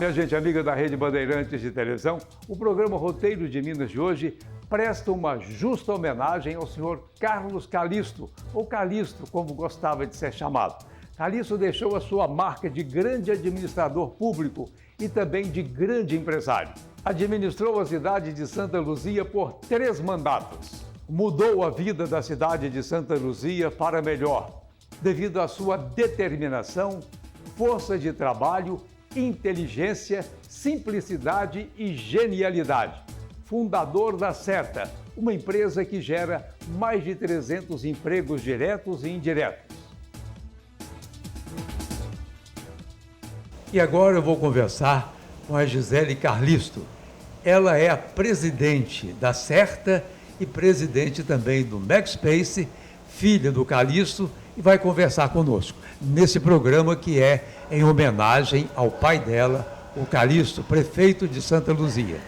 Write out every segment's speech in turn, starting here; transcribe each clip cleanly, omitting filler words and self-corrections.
minha gente amiga da Rede Bandeirantes de Televisão. O programa Roteiro de Minas de hoje presta uma justa homenagem ao senhor Carlos Calixto, ou Calixto, como gostava de ser chamado. Calixto deixou a sua marca de grande administrador público e também de grande empresário. Administrou a cidade de Santa Luzia por 3 mandatos. Mudou a vida da cidade de Santa Luzia para melhor, devido à sua determinação, força de trabalho, inteligência, simplicidade e genialidade. Fundador da Certa, uma empresa que gera mais de 300 empregos diretos e indiretos. E agora eu vou conversar com a Gisele Calixto. Ela é a presidente da Certa e presidente também do MaxSpace, filha do Calixto, e vai conversar conosco nesse programa que é em homenagem ao pai dela, o Calixto, prefeito de Santa Luzia.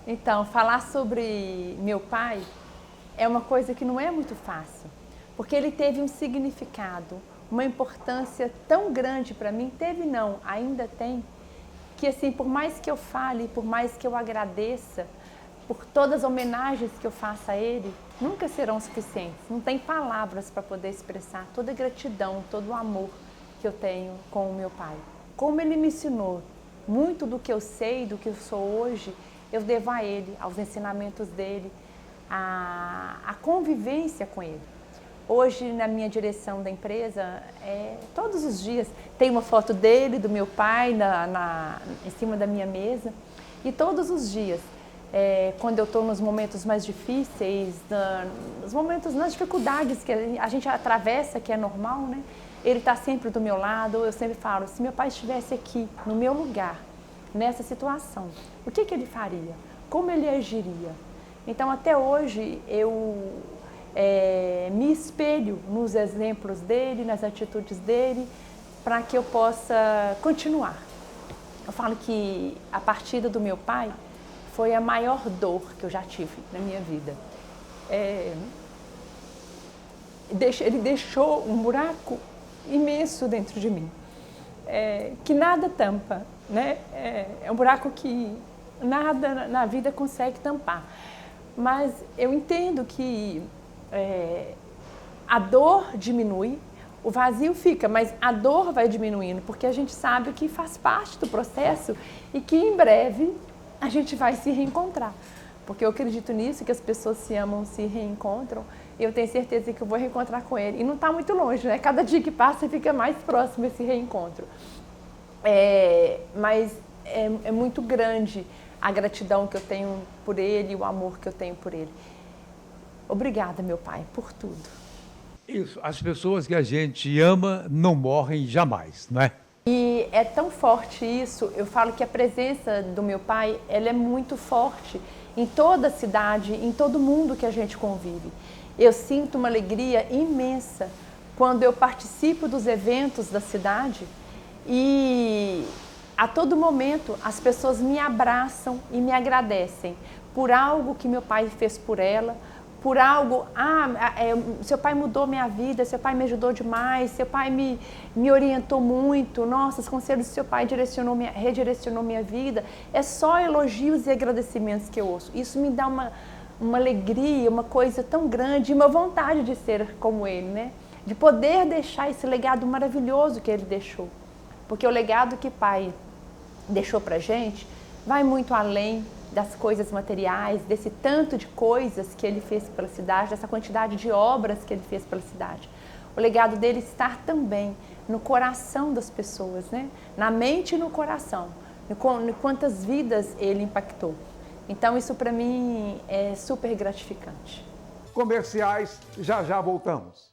Então, falar sobre meu pai é uma coisa que não é muito fácil, porque ele teve um significado, uma importância tão grande para mim, teve não, ainda tem, que assim, por mais que eu fale, por mais que eu agradeça, por todas as homenagens que eu faça a ele, nunca serão suficientes. Não tem palavras para poder expressar toda a gratidão, todo o amor que eu tenho com o meu pai. Como ele me ensinou muito do que eu sei, do que eu sou hoje, eu devo a ele, aos ensinamentos dele, a convivência com ele. Hoje, na minha direção da empresa, todos os dias, tem uma foto dele, do meu pai, em cima da minha mesa. E todos os dias, quando eu estou nos momentos mais difíceis, nas dificuldades que a gente atravessa, que é normal, né? Ele está sempre do meu lado. Eu sempre falo, se meu pai estivesse aqui, no meu lugar, nessa situação, o que ele faria? Como ele agiria? Então, até hoje, eu me espelho nos exemplos dele, nas atitudes dele, para que eu possa continuar. Eu falo que a partida do meu pai foi a maior dor que eu já tive na minha vida. Ele deixou um buraco imenso dentro de mim, que nada tampa, né? É um buraco que nada na vida consegue tampar. Mas eu entendo que a dor diminui, o vazio fica, mas a dor vai diminuindo, porque a gente sabe que faz parte do processo e que em breve a gente vai se reencontrar. Porque eu acredito nisso, que as pessoas se amam, se reencontram, e eu tenho certeza que eu vou reencontrar com ele. E não está muito longe, né? Cada dia que passa fica mais próximo esse reencontro. Mas é muito grande a gratidão que eu tenho por ele, o amor que eu tenho por ele. Obrigada, meu pai, por tudo. Isso, as pessoas que a gente ama não morrem jamais, não é? E é tão forte isso, eu falo que a presença do meu pai, ela é muito forte em toda a cidade, em todo mundo que a gente convive. Eu sinto uma alegria imensa quando eu participo dos eventos da cidade e a todo momento as pessoas me abraçam e me agradecem por algo que meu pai fez por ela, por algo, seu pai mudou minha vida, seu pai me ajudou demais, seu pai me orientou muito, nossa, os conselhos do seu pai redirecionou minha vida. É só elogios e agradecimentos que eu ouço. Isso me dá uma alegria, uma coisa tão grande, uma vontade de ser como ele, né? De poder deixar esse legado maravilhoso que ele deixou. Porque o legado que o pai deixou pra gente vai muito além das coisas materiais, desse tanto de coisas que ele fez pela cidade, dessa quantidade de obras que ele fez pela cidade. O legado dele está também no coração das pessoas, né? Na mente e no coração, em quantas vidas ele impactou. Então isso para mim é super gratificante. Comerciais, já voltamos.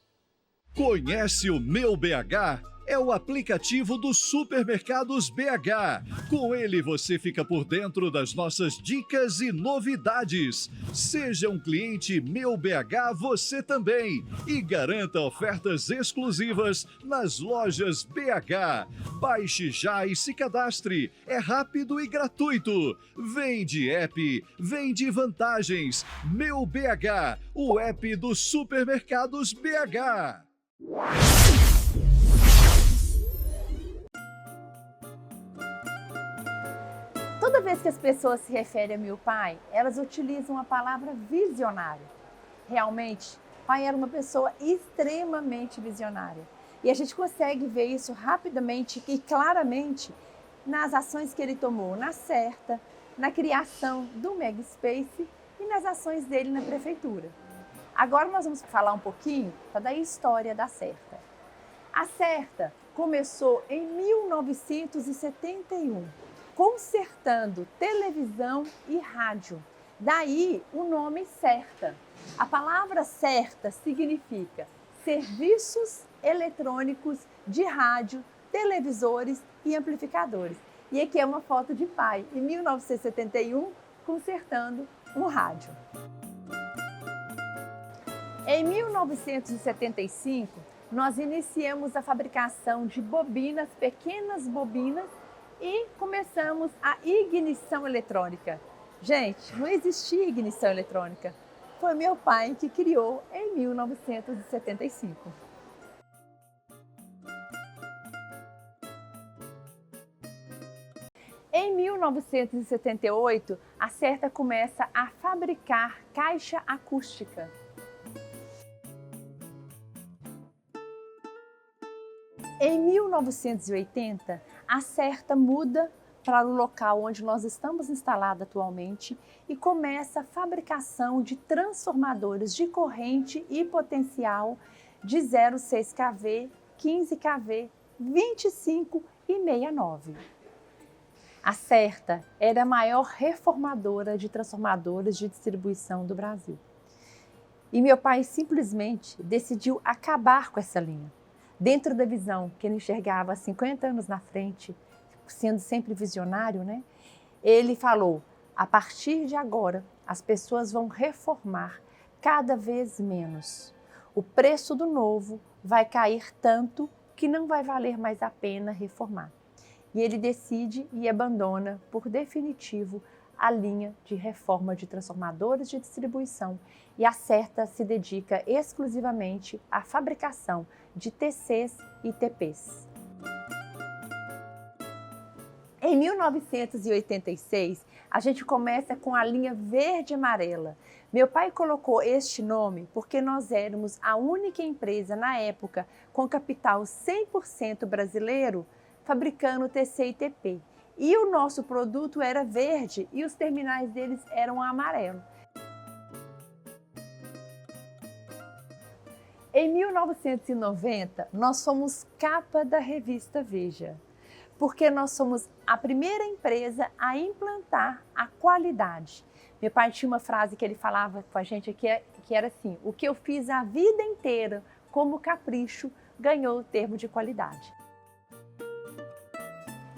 Conhece o Meu BH? É o aplicativo dos Supermercados BH. Com ele você fica por dentro das nossas dicas e novidades. Seja um cliente Meu BH você também e garanta ofertas exclusivas nas lojas BH. Baixe já e se cadastre. É rápido e gratuito. Vem de app, vem de vantagens. Meu BH, o app dos Supermercados BH. Toda vez que as pessoas se referem a meu pai, elas utilizam a palavra visionário. Realmente, pai era uma pessoa extremamente visionária. E a gente consegue ver isso rapidamente e claramente nas ações que ele tomou na Certa, na criação do Megaspace e nas ações dele na prefeitura. Agora nós vamos falar um pouquinho da história da Certa. A Certa começou em 1971, consertando televisão e rádio. Daí o nome Certa. A palavra Certa significa serviços eletrônicos de rádio, televisores e amplificadores. E aqui é uma foto de pai, em 1971, consertando um rádio. Em 1975, nós iniciamos a fabricação de bobinas, pequenas bobinas, e começamos a ignição eletrônica. Gente, não existia ignição eletrônica. Foi meu pai que criou em 1975. Em 1978, a Certa começa a fabricar caixa acústica. Em 1980, a Certa muda para o local onde nós estamos instalados atualmente e começa a fabricação de transformadores de corrente e potencial de 0,6 kV, 15 kV, 25 e 69. A Certa era a maior reformadora de transformadores de distribuição do Brasil. E meu pai simplesmente decidiu acabar com essa linha. Dentro da visão que ele enxergava 50 anos na frente, sendo sempre visionário, né? Ele falou: a partir de agora, as pessoas vão reformar cada vez menos. O preço do novo vai cair tanto que não vai valer mais a pena reformar. E ele decide e abandona, por definitivo, a linha de reforma de transformadores de distribuição, e a Certa se dedica exclusivamente à fabricação de TCs e TPs. Em 1986, a gente começa com a linha verde e amarela. Meu pai colocou este nome porque nós éramos a única empresa na época com capital 100% brasileiro fabricando TC e TP. E o nosso produto era verde e os terminais deles eram amarelo. Em 1990, nós fomos capa da revista Veja, porque nós somos a primeira empresa a implantar a qualidade. Meu pai tinha uma frase que ele falava com a gente aqui, que era assim: o que eu fiz a vida inteira como capricho ganhou o termo de qualidade.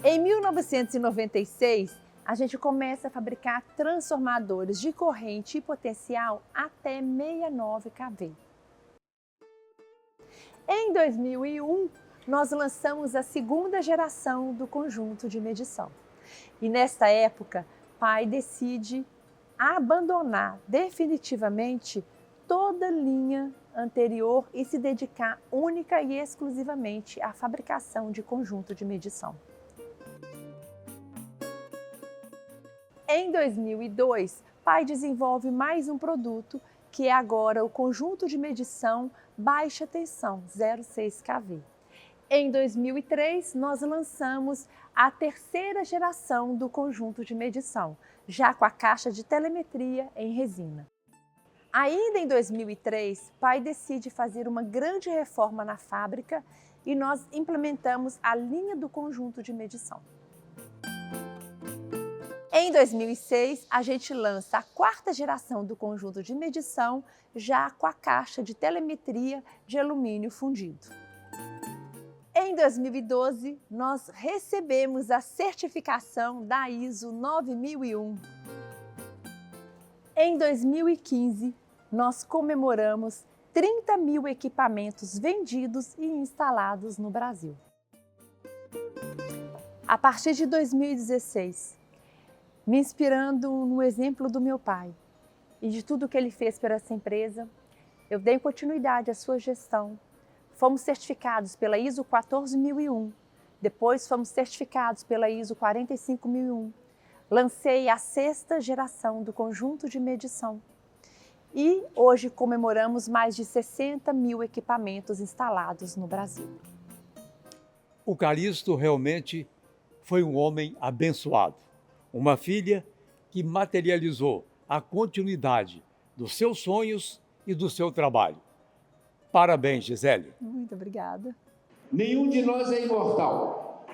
Em 1996, a gente começa a fabricar transformadores de corrente e potencial até 69 kV. Em 2001, nós lançamos a segunda geração do conjunto de medição. E nesta época, pai decide abandonar definitivamente toda a linha anterior e se dedicar única e exclusivamente à fabricação de conjunto de medição. Em 2002, pai desenvolve mais um produto, que é agora o conjunto de medição baixa tensão 0,6 kV. Em 2003, nós lançamos a terceira geração do conjunto de medição, já com a caixa de telemetria em resina. Ainda em 2003, pai decide fazer uma grande reforma na fábrica e nós implementamos a linha do conjunto de medição. Em 2006, a gente lança a quarta geração do conjunto de medição, já com a caixa de telemetria de alumínio fundido. Em 2012, nós recebemos a certificação da ISO 9001. Em 2015, nós comemoramos 30 mil equipamentos vendidos e instalados no Brasil. A partir de 2016, me inspirando no exemplo do meu pai e de tudo que ele fez por essa empresa, eu dei continuidade à sua gestão. Fomos certificados pela ISO 14001, depois fomos certificados pela ISO 45001. lancei a 6ª geração do conjunto de medição. E hoje comemoramos mais de 60 mil equipamentos instalados no Brasil. O Calixto realmente foi um homem abençoado. Uma filha que materializou a continuidade dos seus sonhos e do seu trabalho. Parabéns, Gisele. Muito obrigada. Nenhum de nós é imortal,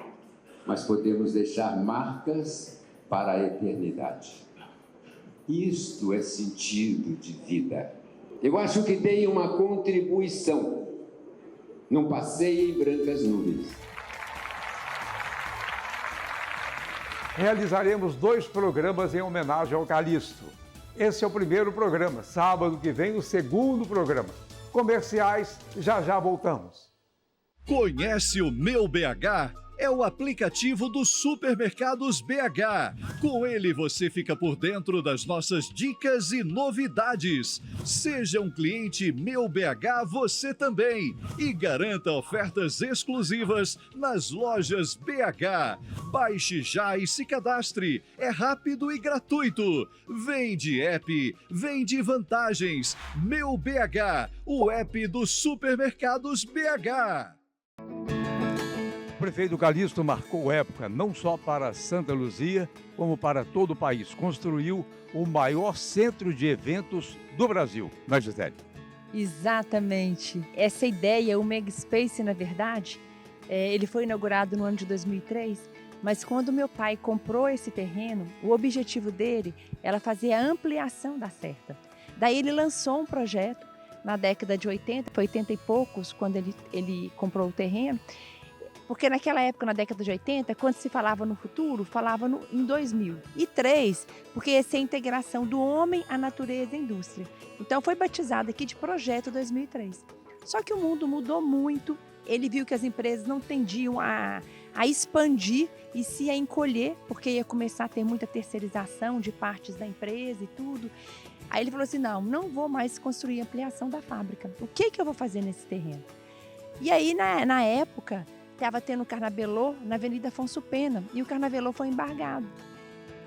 mas podemos deixar marcas para a eternidade. Isto é sentido de vida. Eu acho que tem uma contribuição. Não passei em brancas nuvens. Realizaremos 2 programas em homenagem ao Calixto. Esse é o primeiro programa. Sábado que vem, o segundo programa. Comerciais, já voltamos. Conhece o Meu BH? É o aplicativo dos supermercados BH. Com ele você fica por dentro das nossas dicas e novidades. Seja um cliente Meu BH você também e garanta ofertas exclusivas nas lojas BH. Baixe já e se cadastre. É rápido e gratuito. Vem de app, vem de vantagens. Meu BH, o app dos supermercados BH. O prefeito Calixto marcou época não só para Santa Luzia, como para todo o país. Construiu o maior centro de eventos do Brasil, não é, Gisele? Exatamente. Essa ideia, o Megaspace, na verdade, ele foi inaugurado no ano de 2003, mas quando meu pai comprou esse terreno, o objetivo dele era fazer a ampliação da Serta. Daí ele lançou um projeto na década de 80, foi 80 e poucos, quando ele comprou o terreno. Porque naquela época, na década de 80, quando se falava no futuro, falava em 2003, porque essa é a integração do homem, a natureza e a indústria. Então foi batizado aqui de Projeto 2003. Só que o mundo mudou muito, ele viu que as empresas não tendiam a expandir e se a encolher, porque ia começar a ter muita terceirização de partes da empresa e tudo. Aí ele falou assim, não vou mais construir ampliação da fábrica. O que eu vou fazer nesse terreno? E aí, na época, estava tendo carnavalô na Avenida Afonso Pena e o carnavalô foi embargado.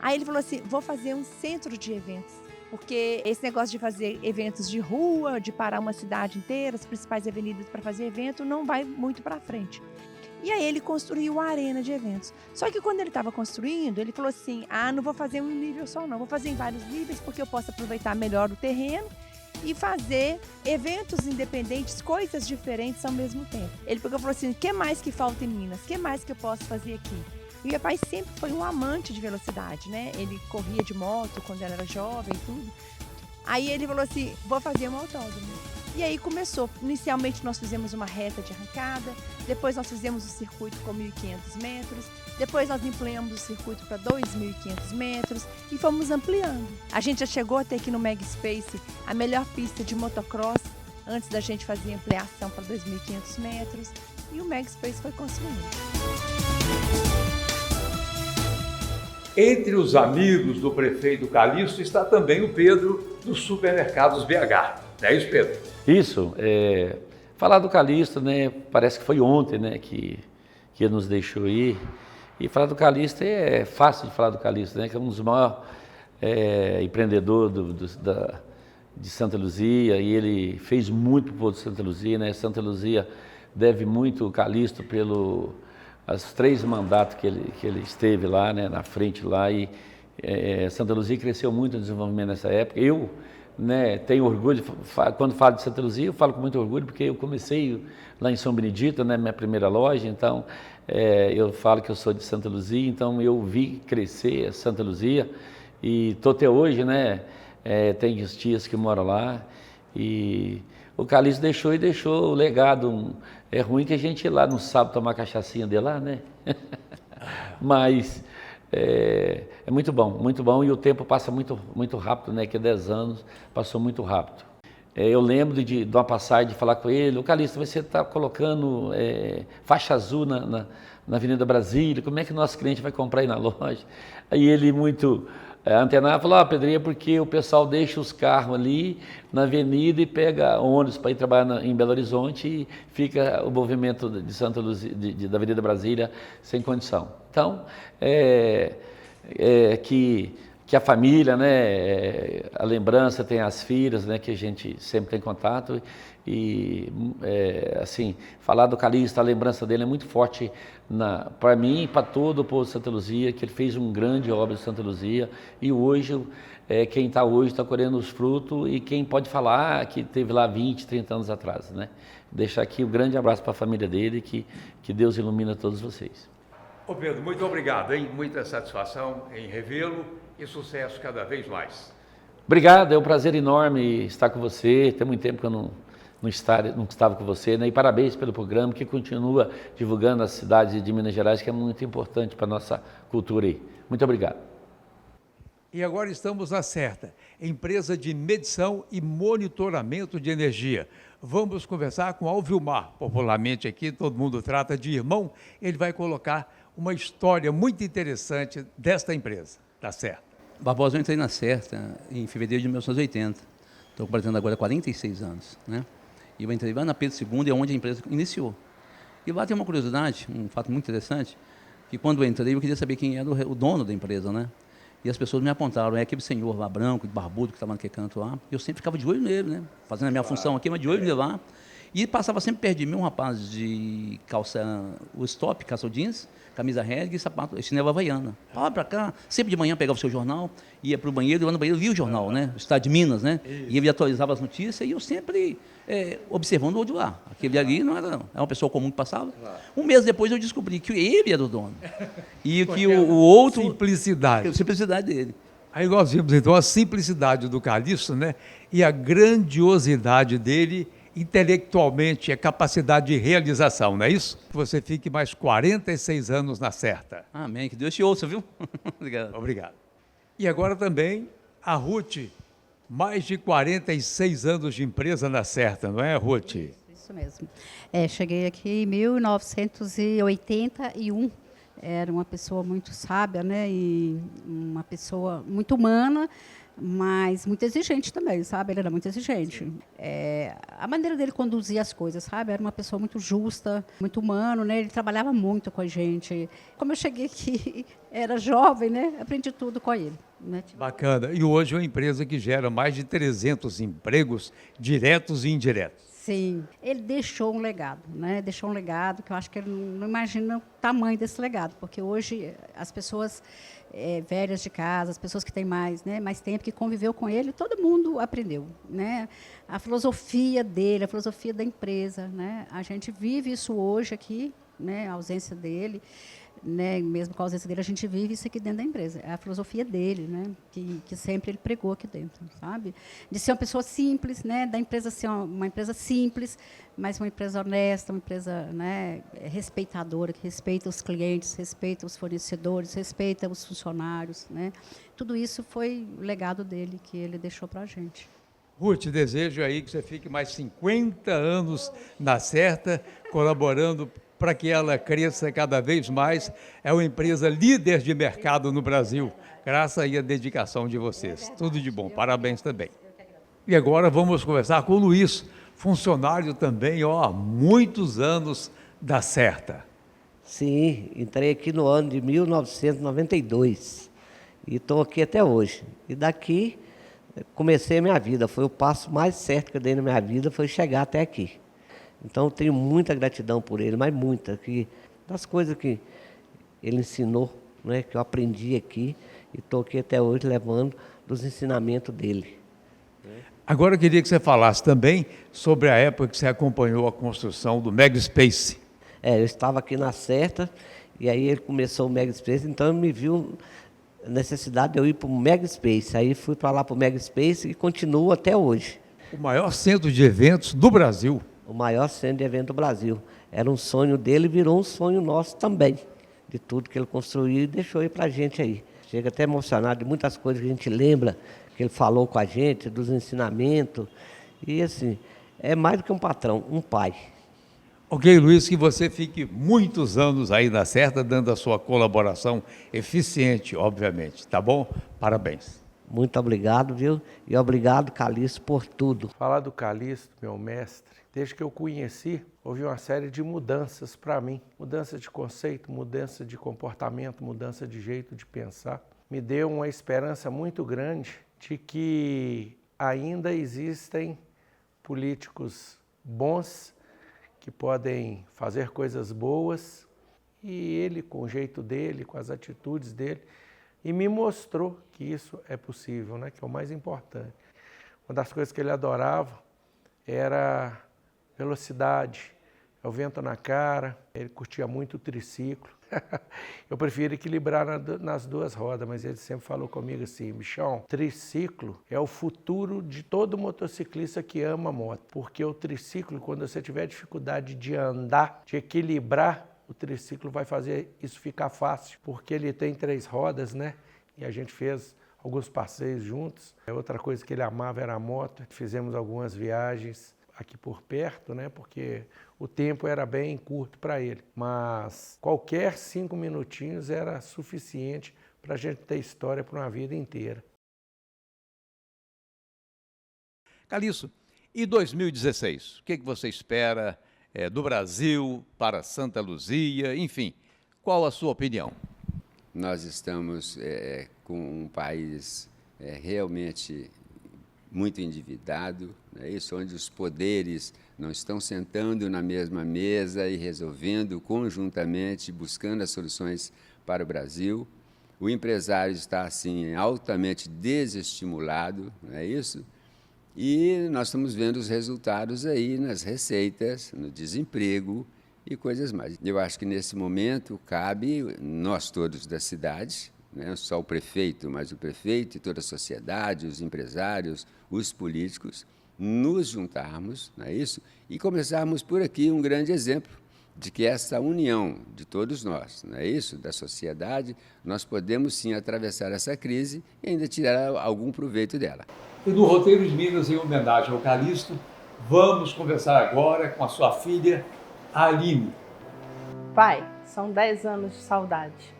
Aí ele falou assim, vou fazer um centro de eventos, porque esse negócio de fazer eventos de rua, de parar uma cidade inteira, as principais avenidas para fazer evento, não vai muito para frente. E aí ele construiu a arena de eventos. Só que quando ele estava construindo, ele falou assim, não vou fazer um nível só não, vou fazer em vários níveis, porque eu posso aproveitar melhor o terreno e fazer eventos independentes, coisas diferentes ao mesmo tempo. Ele pegou e falou assim, o que mais que falta em Minas? O que mais que eu posso fazer aqui? E meu pai sempre foi um amante de velocidade, né? Ele corria de moto quando ele era jovem e tudo. Aí ele falou assim, vou fazer um autódromo. E aí começou. Inicialmente nós fizemos uma reta de arrancada, depois nós fizemos o circuito com 1.500 metros, depois nós ampliamos o circuito para 2.500 metros e fomos ampliando. A gente já chegou até aqui no Megaspace a melhor pista de motocross, antes da gente fazer a ampliação para 2.500 metros, e o Megaspace foi construído. Entre os amigos do prefeito Calixto está também o Pedro dos supermercados BH. Não é isso, Pedro? Isso. Falar do Calixto, né? Parece que foi ontem, né? Que ele nos deixou ir. E falar do Calixto é fácil de falar do Calixto, né? Que é um dos maiores empreendedores de Santa Luzia, e ele fez muito para o povo de Santa Luzia, né? Santa Luzia deve muito ao Calixto pelos 3 mandatos que ele esteve lá, né? Na frente lá, e Santa Luzia cresceu muito no desenvolvimento nessa época. Eu, né, tenho orgulho, quando falo de Santa Luzia, eu falo com muito orgulho, porque eu comecei lá em São Benedito, né, minha primeira loja, então eu falo que eu sou de Santa Luzia, então eu vi crescer Santa Luzia, e estou até hoje, né, tenho os tias que moram lá, e o Calixto deixou o legado. É ruim que a gente lá não sabe tomar cachaçinha de lá, né? Mas é muito bom, e o tempo passa muito rápido, né? Que 10 anos passou muito rápido. Eu lembro de uma passagem de falar com ele, Calixto, você está colocando faixa azul na Avenida Brasília, como é que o nosso cliente vai comprar aí na loja? Aí ele muito antenado falou, Pedrinho, é porque o pessoal deixa os carros ali na avenida e pega ônibus para ir trabalhar em Belo Horizonte e fica o movimento de Santa Luzia, da Avenida Brasília sem condição. Então, que a família, né, a lembrança tem as filhas, né, que a gente sempre tem contato e assim, falar do Calixto, a lembrança dele é muito forte para mim e para todo o povo de Santa Luzia, que ele fez uma grande obra de Santa Luzia e hoje, quem está hoje está colhendo os frutos e quem pode falar que teve lá 20, 30 anos atrás, né. Deixar aqui um grande abraço para a família dele, que Deus ilumina todos vocês. Ô Pedro, muito obrigado, hein? Muita satisfação em revê-lo e sucesso cada vez mais. Obrigado, é um prazer enorme estar com você. Tem muito tempo que eu não estava com você, né? E parabéns pelo programa que continua divulgando as cidades de Minas Gerais, que é muito importante para a nossa cultura aí. Muito obrigado. E agora estamos na Certa, empresa de medição e monitoramento de energia. Vamos conversar com Alvilmar, popularmente aqui todo mundo trata de irmão. Ele vai colocar uma história muito interessante desta empresa, da Certa. Barbosa, eu entrei na Certa em fevereiro de 1980. Estou completando agora 46 anos, né? E eu entrei lá na Pedro II, é onde a empresa iniciou. E lá tem uma curiosidade, um fato muito interessante, que quando eu entrei eu queria saber quem era o dono da empresa, né? E as pessoas me apontaram, é aquele senhor lá branco, barbudo, que estava naquele canto lá. Eu sempre ficava de olho nele, né? Fazendo a minha função aqui, mas de olho nele lá. E passava sempre perto de mim um rapaz de calça, o stop, calça jeans, camisa reggae e sapato, chinela havaiana. Lá para cá, sempre de manhã pegava o seu jornal, ia para o banheiro, e lá no banheiro via o jornal, né? O Estado de Minas, né? E ele atualizava as notícias e eu sempre observando o outro lá. Aquele ali não era uma pessoa comum que passava. Um mês depois eu descobri que ele era o dono. E que o outro... Simplicidade. A simplicidade dele. Aí nós vimos então a simplicidade do Calixto, né? E a grandiosidade dele intelectualmente, a capacidade de realização, não é isso? Que você fique mais 46 anos na Certa. Amém, que Deus te ouça, viu? Obrigado. Obrigado. E agora também a Ruth, mais de 46 anos de empresa na Certa, não é, Ruth? Isso mesmo. Cheguei aqui em 1981. Era uma pessoa muito sábia, né? E uma pessoa muito humana, mas muito exigente também, sabe? Ele era muito exigente. A maneira dele conduzir as coisas, sabe? Era uma pessoa muito justa, muito humano, né? Ele trabalhava muito com a gente. Como eu cheguei aqui, era jovem, né? Aprendi tudo com ele. Né? Bacana. E hoje é uma empresa que gera mais de 300 empregos diretos e indiretos. Sim, ele deixou um legado, né? Deixou um legado que eu acho que ele não imagina o tamanho desse legado, porque hoje as pessoas velhas de casa, as pessoas que têm mais tempo, que conviveu com ele, todo mundo aprendeu, né? A filosofia dele, a filosofia da empresa, né? A gente vive isso hoje aqui, né? A ausência dele, né? Mesmo com a ausência dele, a gente vive isso aqui dentro da empresa. É a filosofia dele, né? Que sempre ele pregou aqui dentro, sabe? De ser uma pessoa simples, né? Da empresa ser uma empresa simples, mas uma empresa honesta, uma empresa, né, respeitadora, que respeita os clientes, respeita os fornecedores, respeita os funcionários, né? Tudo isso foi o legado dele que ele deixou para a gente. Ruth, desejo aí que você fique mais 50 anos na Certa, colaborando para que ela cresça cada vez mais. É uma empresa líder de mercado no Brasil, graças aí à dedicação de vocês. Tudo de bom, parabéns também. E agora vamos conversar com o Luiz, funcionário também há muitos anos da Certa. Sim, entrei aqui no ano de 1992 e estou aqui até hoje. E daqui comecei a minha vida, foi o passo mais certo que eu dei na minha vida, foi chegar até aqui. Então, eu tenho muita gratidão por ele, mas muita, das coisas que ele ensinou, né, que eu aprendi aqui, e estou aqui até hoje levando dos ensinamentos dele. Agora, eu queria que você falasse também sobre a época que você acompanhou a construção do Megaspace. Eu estava aqui na Certa, e aí ele começou o Megaspace, então ele me viu a necessidade de eu ir para o Megaspace. Aí fui para lá para o Megaspace e continuo até hoje. O maior centro de eventos do Brasil. O maior centro de evento do Brasil. Era um sonho dele e virou um sonho nosso também, de tudo que ele construiu e deixou aí para a gente aí. Chega até emocionado de muitas coisas que a gente lembra, que ele falou com a gente, dos ensinamentos. E assim, é mais do que um patrão, um pai. Ok, Luiz, que você fique muitos anos aí na Certa, dando a sua colaboração eficiente, obviamente, tá bom? Parabéns. Muito obrigado, viu? E obrigado, Calixto, por tudo. Falar do Calixto, meu mestre, desde que eu conheci, houve uma série de mudanças para mim. Mudança de conceito, mudança de comportamento, mudança de jeito de pensar. me deu uma esperança muito grande de que ainda existem políticos bons que podem fazer coisas boas, e ele, com o jeito dele, com as atitudes dele, e me mostrou que isso é possível, né? Que é o mais importante. Uma das coisas que ele adorava era velocidade, o vento na cara, ele curtia muito o triciclo. Eu prefiro equilibrar nas duas rodas, mas ele sempre falou comigo assim: Michão, triciclo é o futuro de todo motociclista que ama moto, porque o triciclo, quando você tiver dificuldade de andar, de equilibrar, o triciclo vai fazer isso ficar fácil, porque ele tem 3 rodas, né? E a gente fez alguns passeios juntos. Outra coisa que ele amava era a moto. Fizemos algumas viagens aqui por perto, né? Porque o tempo era bem curto para ele. Mas qualquer 5 minutinhos era suficiente para a gente ter história para uma vida inteira. Calixto, e 2016? O que você espera do Brasil para Santa Luzia? Enfim, qual a sua opinião? Nós estamos com um país realmente muito endividado, é isso, onde os poderes não estão sentando na mesma mesa e resolvendo conjuntamente, buscando as soluções para o Brasil. O empresário está, assim, altamente desestimulado, não é isso? E nós estamos vendo os resultados aí nas receitas, no desemprego e coisas mais. Eu acho que nesse momento cabe nós todos da cidade, não só o prefeito, mas o prefeito e toda a sociedade, os empresários, os políticos, nos juntarmos, não é isso? E começarmos por aqui um grande exemplo de que essa união de todos nós, não é isso? Da sociedade, nós podemos sim atravessar essa crise e ainda tirar algum proveito dela. E no Roteiro de Minas, em homenagem ao Calixto, vamos conversar agora com a sua filha, Aline. Pai, são 10 anos de saudade,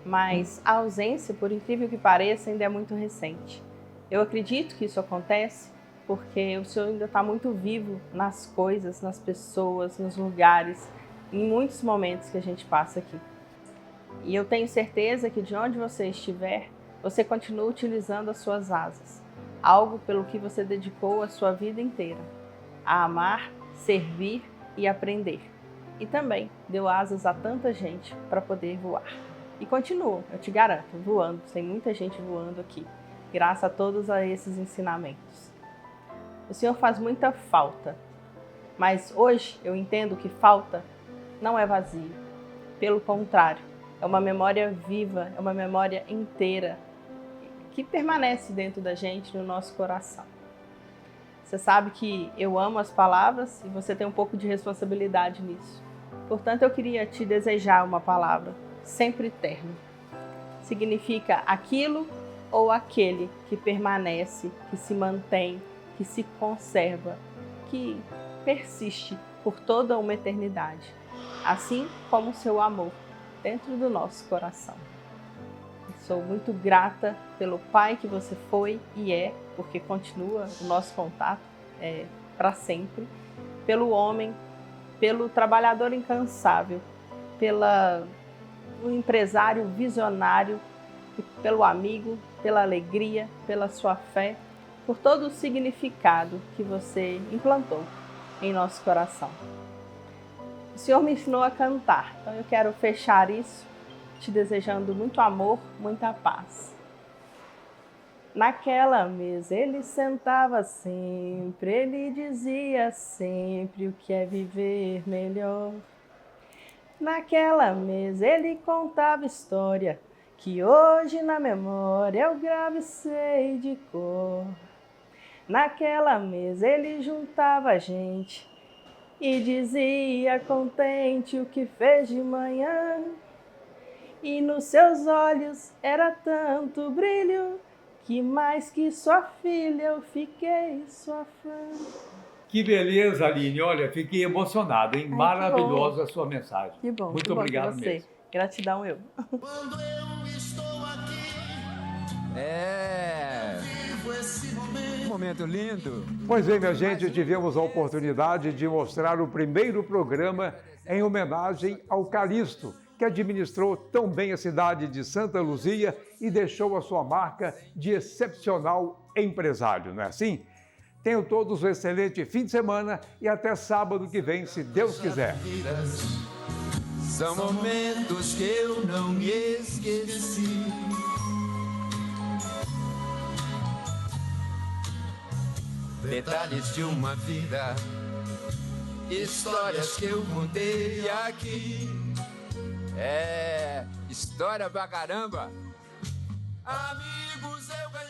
mas a ausência, por incrível que pareça, ainda é muito recente. Eu acredito que isso acontece porque o Senhor ainda está muito vivo nas coisas, nas pessoas, nos lugares, em muitos momentos que a gente passa aqui. E eu tenho certeza que de onde você estiver, você continua utilizando as suas asas, algo pelo que você dedicou a sua vida inteira, a amar, servir e aprender. E também deu asas a tanta gente para poder voar. E continua, eu te garanto, voando, tem muita gente voando aqui, graças a todos esses ensinamentos. O Senhor faz muita falta, mas hoje eu entendo que falta não é vazio. Pelo contrário, é uma memória viva, é uma memória inteira, que permanece dentro da gente, no nosso coração. Você sabe que eu amo as palavras e você tem um pouco de responsabilidade nisso. Portanto, eu queria te desejar uma palavra, sempre terno. Significa aquilo ou aquele que permanece, que se mantém, que se conserva, que persiste por toda uma eternidade, assim como o seu amor dentro do nosso coração. Sou muito grata pelo pai que você foi e é, porque continua o nosso contato para sempre, pelo homem, pelo trabalhador incansável, pelo empresário visionário, pelo amigo, pela alegria, pela sua fé, por todo o significado que você implantou em nosso coração. O Senhor me ensinou a cantar, então eu quero fechar isso te desejando muito amor, muita paz. Naquela mesa ele sentava sempre, ele dizia sempre o que é viver melhor. Naquela mesa ele contava história, que hoje na memória eu gravo e sei de cor. Naquela mesa ele juntava a gente e dizia contente o que fez de manhã. E nos seus olhos era tanto brilho que mais que sua filha eu fiquei sua fã. Que beleza, Aline. Olha, fiquei emocionado, hein? Maravilhosa a sua mensagem. Que bom. Muito que bom obrigado você. mesmo. Gratidão eu. Quando eu estou aqui, vivo esse momento lindo. Pois bem, minha gente, tivemos a oportunidade de mostrar o primeiro programa em homenagem ao Calixto, que administrou tão bem a cidade de Santa Luzia e deixou a sua marca de excepcional empresário, não é assim? Tenham todos um excelente fim de semana e até sábado que vem, se Deus quiser. São momentos que eu não me esqueci. Detalhes de uma vida, histórias que eu contei aqui. É, história pra caramba. Amigos, eu ganhei.